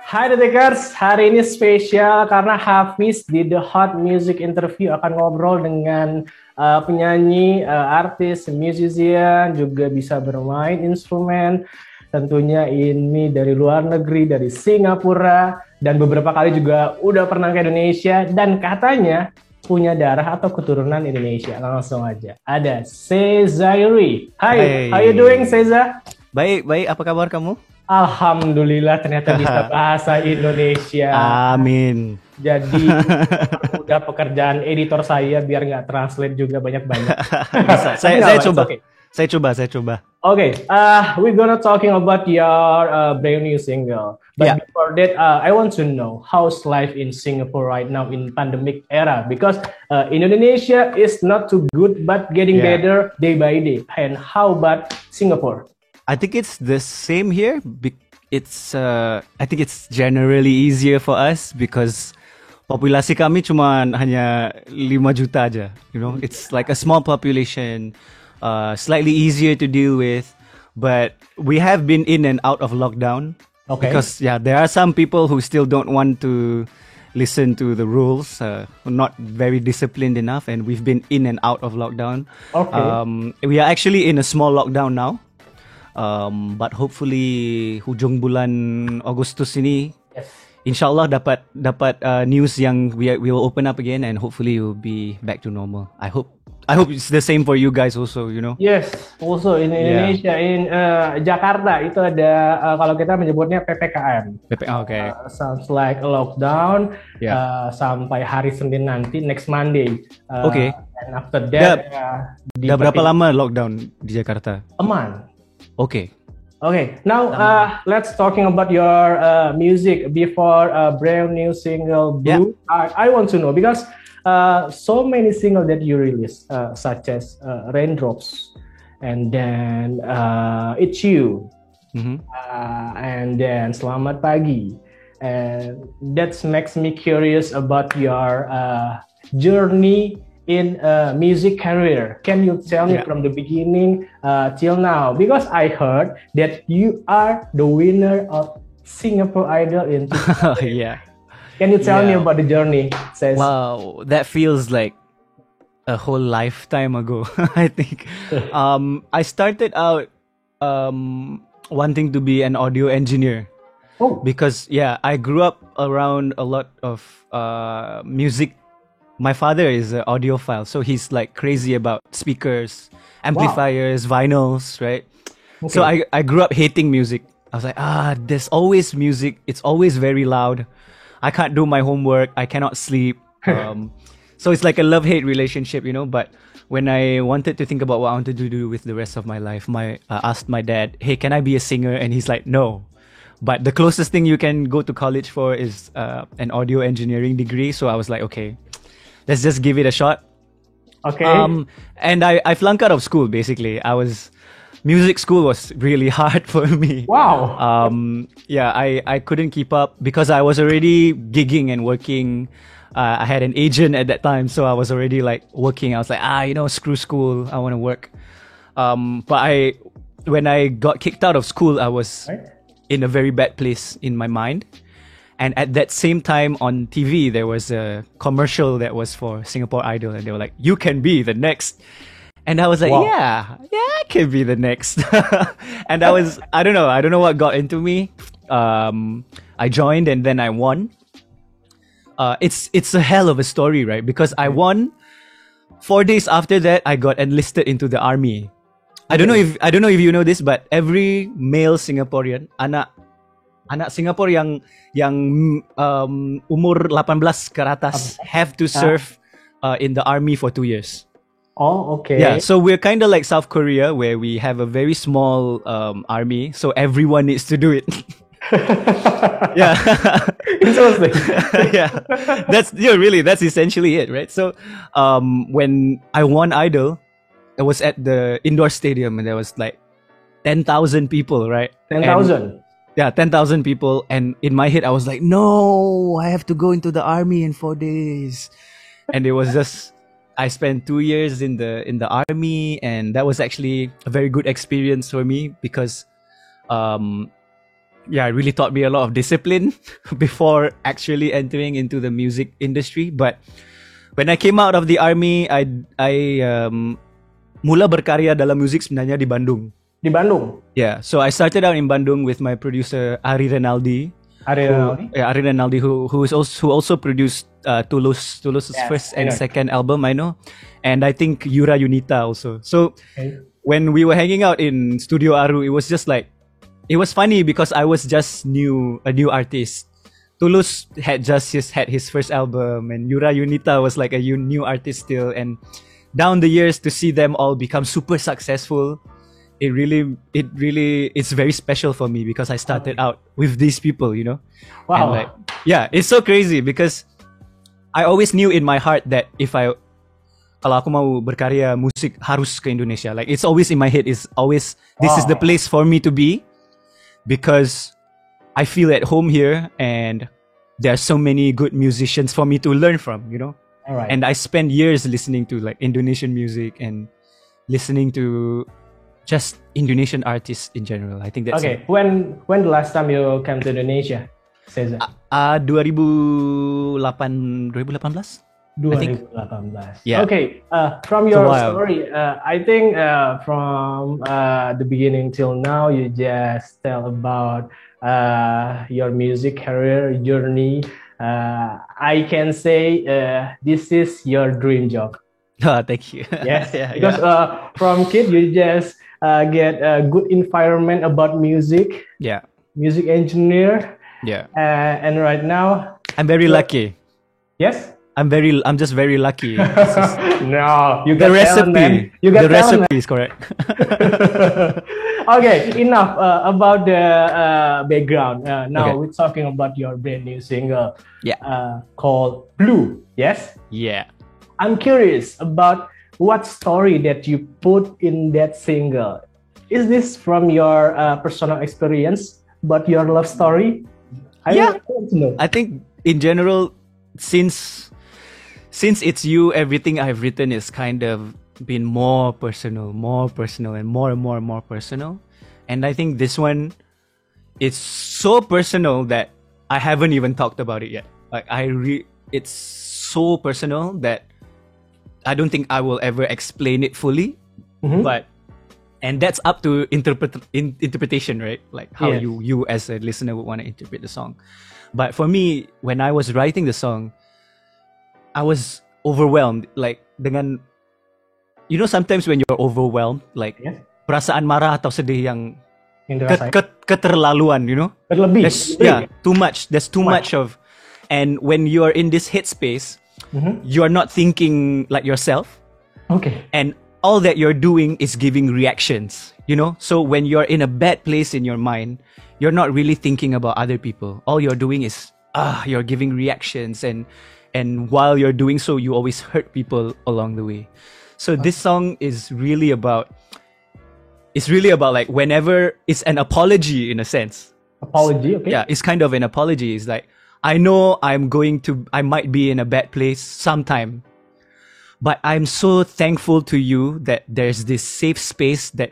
Hai detikers, hari ini spesial karena Hafiz di dHot Music Interview akan ngobrol dengan penyanyi, artis, musician, juga bisa bermain instrumen. Tentunya ini dari luar negeri, dari Singapura, dan beberapa kali juga udah pernah ke Indonesia, dan katanya punya darah atau keturunan Indonesia. Langsung aja, ada Sezairi. Hai, how you doing Seza? Baik, apa kabar kamu? Alhamdulillah ternyata bisa bahasa Indonesia. Amin. Jadi udah pekerjaan editor saya biar nggak translate juga banyak-banyak. Bisa. Saya coba. Okay. Saya coba. Okay, we're gonna talking about your brand new single. But before that, I want to know how's life in Singapore right now in pandemic era, because in Indonesia is not too good but getting better day by day. And how about Singapore? I think it's the same here. I think it's generally easier for us because populasi kami cuma hanya 5 juta aja. You know, it's like a small population, slightly easier to deal with. But we have been in and out of lockdown. Okay. Because there are some people who still don't want to listen to the rules, not very disciplined enough, and we've been in and out of lockdown. Okay. We are actually in a small lockdown now. But hopefully hujung bulan Agustus ini, inshallah dapat news yang we will open up again and hopefully we'll be back to normal. I hope it's the same for you guys also, you know. Yes, also in Indonesia, in Jakarta itu ada kalau kita menyebutnya PPKM. Okay. Sounds like a lockdown sampai hari Senin nanti, next Monday. Okay. And after that, dah berapa lama lockdown di Jakarta? A month. Okay. Now let's talking about your music before brand new single Blue. I want to know because so many singles that you release, such as Raindrops, and then It's You, and then Selamat Pagi, and that makes me curious about your journey in music career. Can you tell me from the beginning till now? Because I heard that you are the winner of Singapore Idol in 2000. Can you tell me about the journey? Wow, that feels like a whole lifetime ago. I think I started out wanting to be an audio engineer. Because I grew up around a lot of music. My father is an audiophile, so he's like crazy about speakers, amplifiers, vinyls, right? Okay. So I grew up hating music. I was like, there's always music. It's always very loud. I can't do my homework. I cannot sleep. So it's like a love-hate relationship, you know. But when I wanted to think about what I wanted to do with the rest of my life, I asked my dad, hey, can I be a singer? And he's like, no. But the closest thing you can go to college for is an audio engineering degree. So I was like, okay, let's just give it a shot. Okay. And I flunked out of school, basically. Music school was really hard for me. Wow. I couldn't keep up because I was already gigging and working. I had an agent at that time, so I was already like working. I was like, screw school. I want to work. But when I got kicked out of school, I was in a very bad place in my mind. And at that same time on TV, there was a commercial that was for Singapore Idol. And they were like, you can be the next. And I was like, I can be the next. And I don't know what got into me. I joined and then I won. It's a hell of a story, right? Because I won. 4 days after that, I got enlisted into the army. I don't know if you know this, but every male Singaporean, anak Singapore yang umur 18 ke atas have to serve in the army for 2 years. Oh, okay. Yeah, so we're kind of like South Korea, where we have a very small army, so everyone needs to do it. Interesting. That's essentially it, right? So when I won Idol, it was at the indoor stadium, and there was like 10,000 people, right? 10,000. Yeah, 10,000 people. And in my head, I was like, no, I have to go into the army in 4 days. And it was just, I spent 2 years in the army. And that was actually a very good experience for me because yeah, it really taught me a lot of discipline before actually entering into the music industry. But when I came out of the army, I mula berkarya dalam musik sebenarnya di Bandung. Di Bandung. Yeah, so I started out in Bandung with my producer Ari Renaldi. Ari Renaldi, who also produced Tulus's first and second album, I know, and I think Yura Yunita also. So when we were hanging out in Studio Aru, it was just like, it was funny because I was just a new artist. Tulus had just had his first album, and Yura Yunita was like a new artist still. And down the years, to see them all become super successful, it's very special for me because I started out with these people, you know. Wow. And like, yeah, it's so crazy because I always knew in my heart that kalau aku mau berkarya musik harus ke Indonesia. Like, it's always in my head. It's always, this is the place for me to be because I feel at home here and there are so many good musicians for me to learn from, you know. All right. And I spent years listening to like Indonesian music and listening to just Indonesian artists in general. I think that's okay. When the last time you came to Indonesia, Cesar? 2018. 2018. Yeah. Okay. From your story, I think from the beginning till now, you just tell about your music career journey. I can say this is your dream job. Oh, thank you. Yes, because from kid you just get a good environment about music. Yeah. Music engineer. Yeah. And right now, I'm very lucky. Yes. I'm just very lucky. No, you the got recipe. Talent, man. You got the talent, recipe is correct. Okay, enough about the background. Now Okay. we're talking about your brand new single. Yeah. Called Blue. Yes. Yeah. I'm curious about what story that you put in that single. Is this from your personal experience, but your love story? I want to know. I think in general, since it's you, everything I've written is kind of been more personal, and more personal. And I think this one, it's so personal that I haven't even talked about it yet. Like it's so personal that I don't think I will ever explain it fully. Mm-hmm. And that's up to interpretation, right? Like how you as a listener would want to interpret the song. But for me, when I was writing the song, I was overwhelmed. Like dengan, you know, sometimes when you're overwhelmed, like perasaan marah atau sedih yang keterlaluan, you know? Berlebih. Too much. There's too much of, and when you're in this headspace, you are not thinking like yourself. Okay. And all that you're doing is giving reactions, you know? So when you're in a bad place in your mind, you're not really thinking about other people. All you're doing is, you're giving reactions. And while you're doing so, you always hurt people along the way. So this song is really about, like whenever it's an apology in a sense. Apology, okay. Yeah, it's kind of an apology. It's like, I know I might be in a bad place sometime, but I'm so thankful to you that there's this safe space that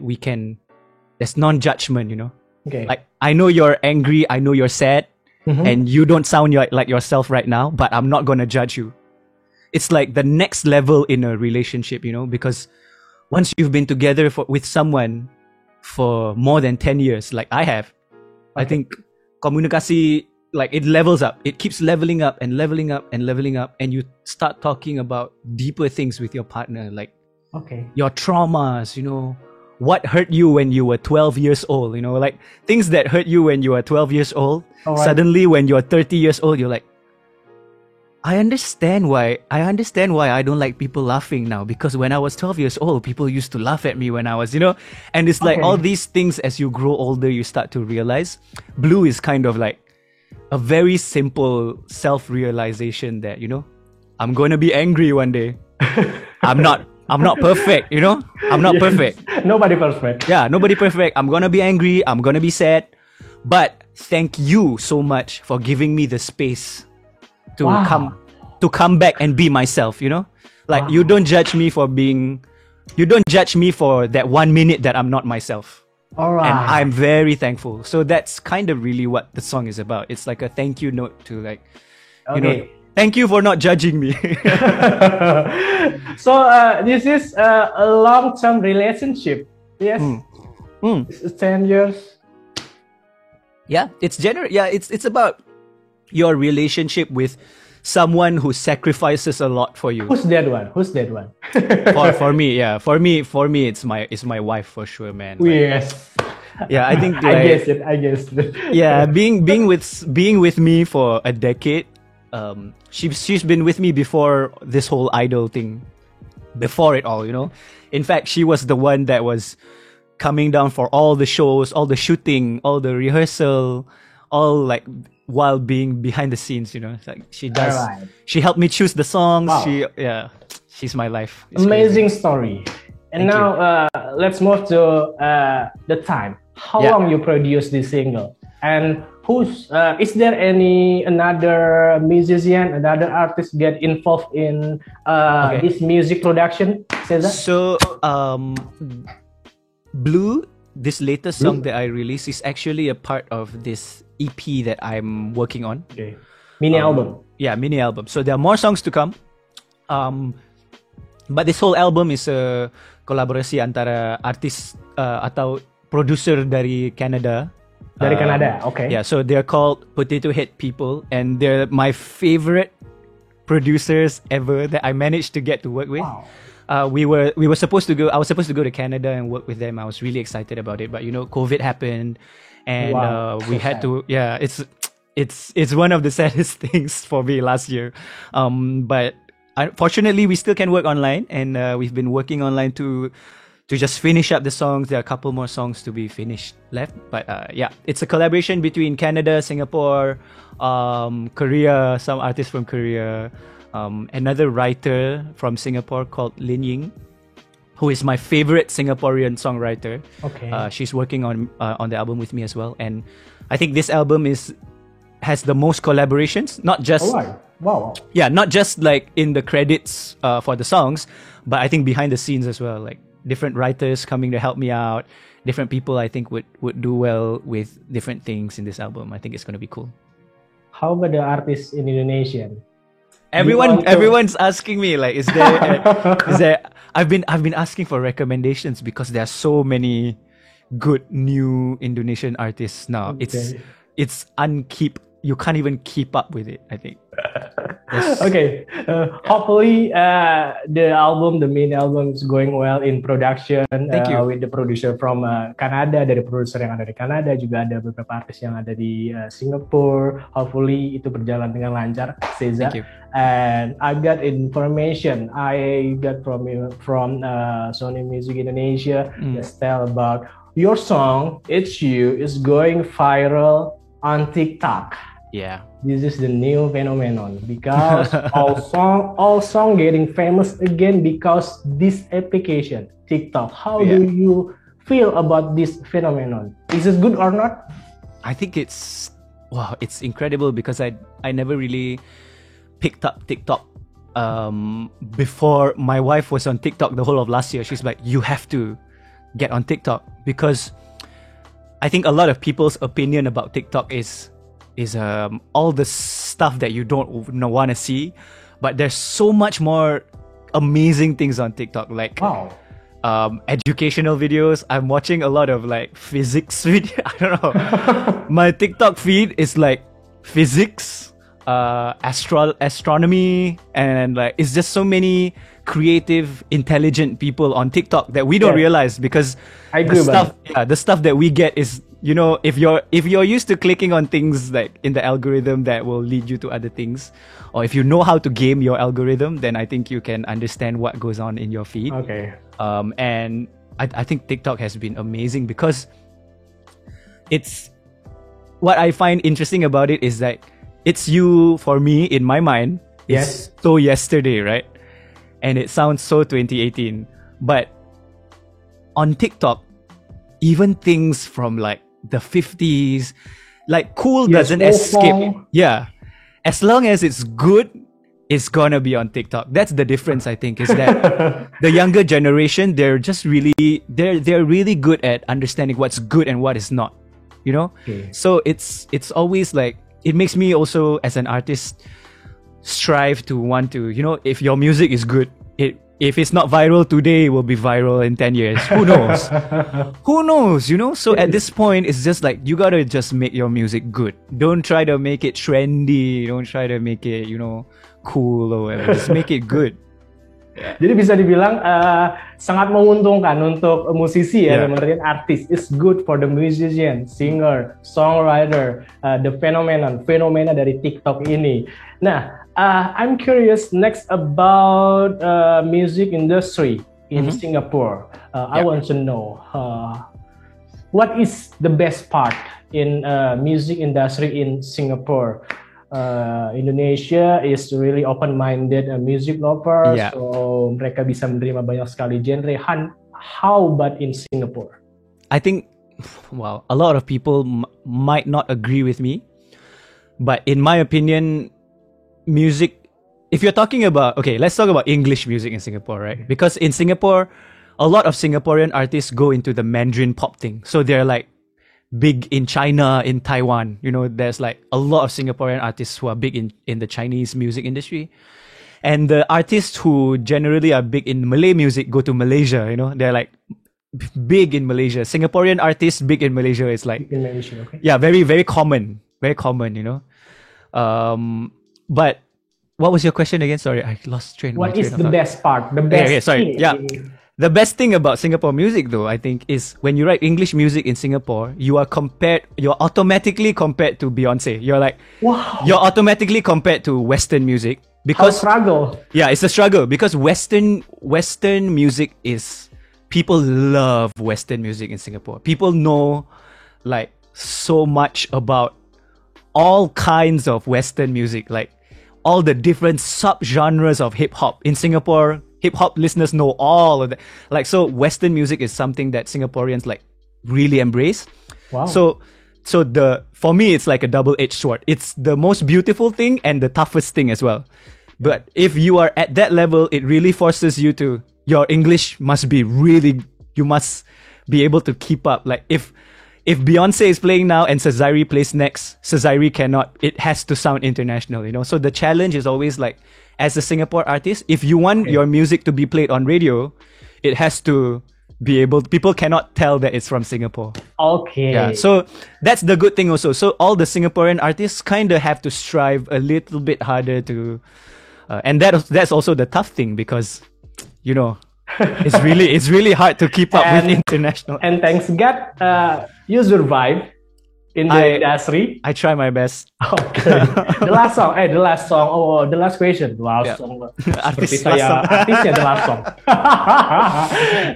there's non-judgment, you know? Okay. Like, I know you're angry, I know you're sad, and you don't sound like yourself right now, but I'm not gonna judge you. It's like the next level in a relationship, you know? Because once you've been together with someone for more than 10 years, like I have, I think komunikasi, like it levels up. It keeps leveling up and leveling up and leveling up. And you start talking about deeper things with your partner, like your traumas, you know, what hurt you when you were 12 years old, you know, like things that hurt you when you were 12 years old. Suddenly when you're 30 years old, you're like, I understand why I don't like people laughing now, because when I was 12 years old, people used to laugh at me when I was, you know, and it's like all these things as you grow older, you start to realize. Blue is kind of like a very simple self-realization that, you know, I'm going to be angry one day. I'm not perfect, you know? I'm not perfect. Nobody perfect. Yeah, nobody perfect. I'm going to be angry. I'm going to be sad. But thank you so much for giving me the space to come back and be myself, you know? Like, you don't judge me for that 1 minute that I'm not myself. All right. And I'm very thankful. So that's kind of really what the song is about. It's like a thank you note to like, thank you for not judging me. So this is a long-term relationship. Yes. It's 10 years. Yeah, it's it's about your relationship with someone who sacrifices a lot for you. Who's that one? For me, it's my wife for sure, man. Like, yes. Yeah, I think I guess it. Yeah, being with me for a decade. She's been with me before this whole idol thing, before it all, In fact, she was the one that was coming down for all the shows, all the shooting, all the rehearsal, all like while being behind the scenes, Like she does. Right. She helped me choose the songs. Wow. She's my life. It's amazing crazy. Story. And now let's move to the time. How long you produce this single? And is there another musician, another artist get involved in this music production, Cesar? So, Blue, this latest song that I released is actually a part of this EP that I'm working on. Okay. Mini album. Yeah, mini album. So there are more songs to come. But this whole album is a kolaborasi antara artis atau producer dari Canada. Dari Canada, okay. Yeah, so they're called Potato Head People, and they're my favorite producers ever that I managed to get to work with. Wow. We were supposed to go. I was supposed to go to Canada and work with them. I was really excited about it, but COVID happened, and we had to. Yeah, it's one of the saddest things for me last year. But fortunately, we still can work online, and we've been working online to just finish up the songs. There are a couple more songs to be finished left, but it's a collaboration between Canada, Singapore, Korea, some artists from Korea, another writer from Singapore called Lin Ying, who is my favorite Singaporean songwriter. Okay. She's working on the album with me as well, and I think this album has the most collaborations, not just wow. Yeah, not just like in the credits for the songs, but I think behind the scenes as well, like different writers coming to help me out, different people I think would do well with different things in this album. I think it's going to be cool. How about the artists in Indonesian? Everyone's asking me like, is there? I've been asking for recommendations because there are so many good new Indonesian artists now. Okay. It's you can't even keep up with it, I think. Okay. Hopefully the main album is going well in production. Thank you. With the producer from Canada, dari produser yang ada di Canada, juga ada beberapa artis yang ada di Singapore. Hopefully itu berjalan dengan lancar, Cesar. Thank you. And I got information from Sony Music Indonesia. Just tell about your song "It's You" is going viral on TikTok. Yeah, this is the new phenomenon because all song getting famous again because this application TikTok. How do you feel about this phenomenon? Is it good or not? I think it's incredible because I never really picked up TikTok before. My wife was on TikTok the whole of last year. She's like, you have to get on TikTok, because I think a lot of people's opinion about TikTok is all the stuff that you don't want to see, but there's so much more amazing things on TikTok, like educational videos. I'm watching a lot of like physics video. I don't know. My TikTok feed is like physics, astronomy, and like it's just so many creative, intelligent people on TikTok that we don't realize, because the stuff that we get is, if you're used to clicking on things like in the algorithm that will lead you to other things, or if you know how to game your algorithm, then I think you can understand what goes on in your feed. Okay. And I think TikTok has been amazing because it's, what I find interesting about it is that it's you, for me, in my mind. Yes. It's so yesterday, right? And it sounds so 2018. But on TikTok, even things from like the 50s, like cool doesn't escape. Yeah. As long as it's good is gonna be on TikTok. That's the difference, I think, is that the younger generation, they're really good at understanding what's good and what is not, you know? Okay. So it's always like, it makes me also as an artist strive to want to, you know, if your music is good, if it's not viral today, it will be viral in 10 years. Who knows? Who knows, you know? So at this point, it's just like, you gotta just make your music good. Don't try to make it trendy. Don't try to make it, you know, cool or whatever. Just make it good. Jadi bisa dibilang sangat menguntungkan untuk musisi ya, menurut artis. It's good for the musician, singer, songwriter, the fenomena dari TikTok ini. Nah, I'm curious next about music industry in Singapore. I want to know what is the best part in music industry in Singapore. Indonesia is really open-minded music lover, so mereka bisa menerima banyak sekali genre. How about in Singapore? I think, wow, a lot of people might not agree with me, but in my opinion, music, if you're talking about, okay, let's talk about English music in Singapore, right? Because in Singapore, a lot of Singaporean artists go into the Mandarin pop thing. So they're like big in China, in Taiwan. You know, there's like a lot of Singaporean artists who are big in the Chinese music industry. And the artists who generally are big in Malay music go to Malaysia, you know, they're like big in Malaysia. Singaporean artists big in Malaysia is like, in Malaysia, okay. Yeah, very, very common, you know. But what was your question again? Sorry, I lost train. What is the best part? The best thing? Yeah. The best thing about Singapore music, though, I think, is when you write English music in Singapore, you're automatically compared to Beyonce. You're like, wow. You're automatically compared to Western music. Because struggle. Yeah, it's a struggle because Western music is, people love Western music in Singapore. People know like so much about all kinds of Western music, like all the different sub-genres of hip-hop. In Singapore, hip-hop listeners know all of that. Like, so Western music is something that Singaporeans like really embrace. Wow. So for me, it's like a double-edged sword. It's the most beautiful thing and the toughest thing as well. But if you are at that level, it really forces you to, your English must be really, you must be able to keep up. Like if Beyonce is playing now and Sezairi plays next, Sezairi cannot, it has to sound international, you know? So the challenge is always like, as a Singapore artist, if you want your music to be played on radio, it has to be able, people cannot tell that it's from Singapore. Okay. Yeah, so that's the good thing also. So all the Singaporean artists kind of have to strive a little bit harder to, and that's also the tough thing because, you know, it's really hard to keep up with international. And thanks God, you survive in the industry. I try my best. Okay. The last song. Oh, the last question. Last song. Seperti saya artisnya the last song.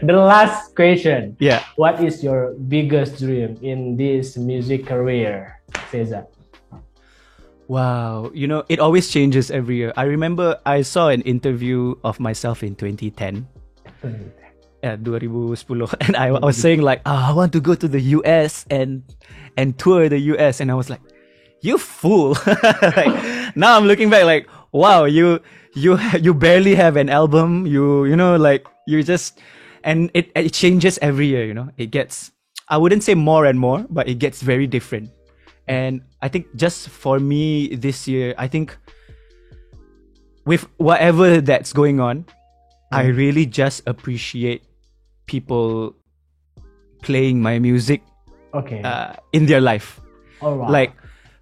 The last question. Yeah. What is your biggest dream in this music career, Seza? Wow, you know, it always changes every year. I remember I saw an interview of myself in 2010. Yeah, 2010. And I was saying like, I want to go to the US and tour the US. And I was like, you fool. Like, now I'm looking back like, wow, you barely have an album. You know, like you just, and it changes every year, you know. It gets, I wouldn't say more and more, but it gets very different. And I think just for me this year, I think with whatever that's going on, I really just appreciate people playing my music in their life. Oh, wow.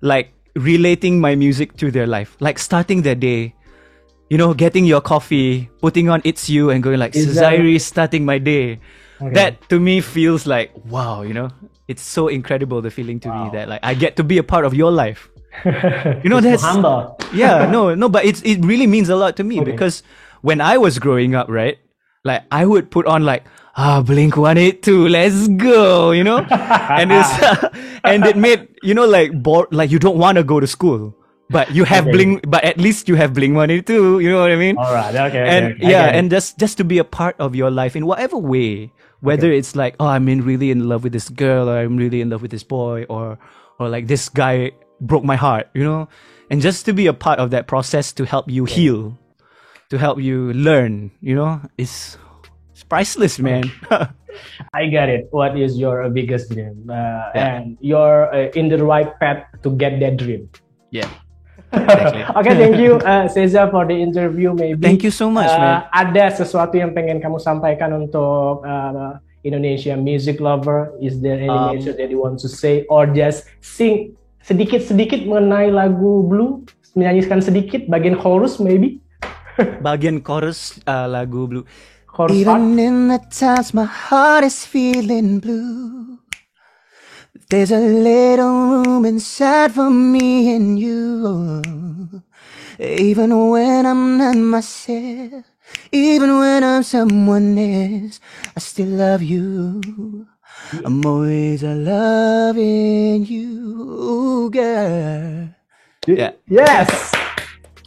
Like relating my music to their life. Like starting their day, you know, getting your coffee, putting on It's You and going like, Sezairi starting my day. Okay. That to me feels like, wow, you know, it's so incredible, the feeling to me that like I get to be a part of your life. You know, that's humble. Yeah, no, but it really means a lot to me because when I was growing up, right, like I would put on like, Blink-182, let's go, you know, and it's and it made, you know, like like you don't want to go to school, but you have but at least you have Blink-182, you know what I mean? All right, okay. And and just to be a part of your life in whatever way, whether it's like, I'm really in love with this girl, or I'm really in love with this boy, or like this guy broke my heart, you know, and just to be a part of that process to help you heal, to help you learn, it's priceless, man. I get it. What is your biggest dream? And you're in the right path to get that dream. Yeah. Exactly. Okay, thank you, Seza, for the interview. Maybe. Thank you so much, man. Ada sesuatu yang pengen kamu sampaikan untuk Indonesia music lover? Is there any message that you want to say, or just sing sedikit-sedikit mengenai lagu Blue? Menyanyikan sedikit bagian chorus, maybe? Bagian chorus lagu Blue. Chorus Even in the times my heart is feeling blue, there's a little room inside for me and you. Even when I'm not myself, even when I'm someone else, I still love you. I'm always loving you, girl. Yeah. Yes.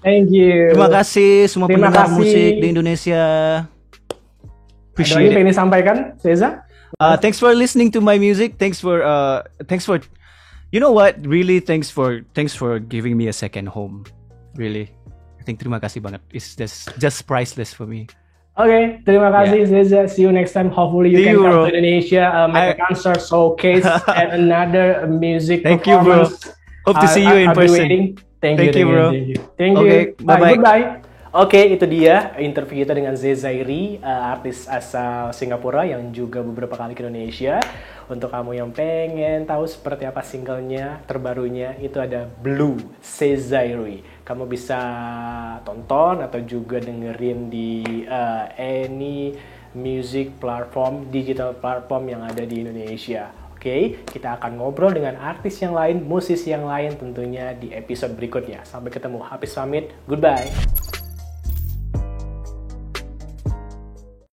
Thank you. Terima kasih semua pendengar musik di Indonesia. Appreciate it. Pengen sampaikan, Seza? Thanks for listening to my music. Thanks for you know what? Really, thanks for giving me a second home. Really, I think terima kasih banget. It's just priceless for me. Okay, terima kasih, Seza. See you next time. Hopefully you can come to Indonesia, make a concert showcase and another music performance. Thank you, bro. Hope to see you in person. Thank you, bro. Thank you. Okay, bye. Goodbye. Oke, itu dia interview kita dengan Sezairi, artis asal Singapura yang juga beberapa kali ke Indonesia. Untuk kamu yang pengen tahu seperti apa singlenya terbarunya, itu ada Blue, Sezairi. Kamu bisa tonton atau juga dengerin di any music platform, digital platform yang ada di Indonesia. Oke, kita akan ngobrol dengan artis yang lain, musisi yang lain tentunya di episode berikutnya. Sampai ketemu, habis pamit, goodbye.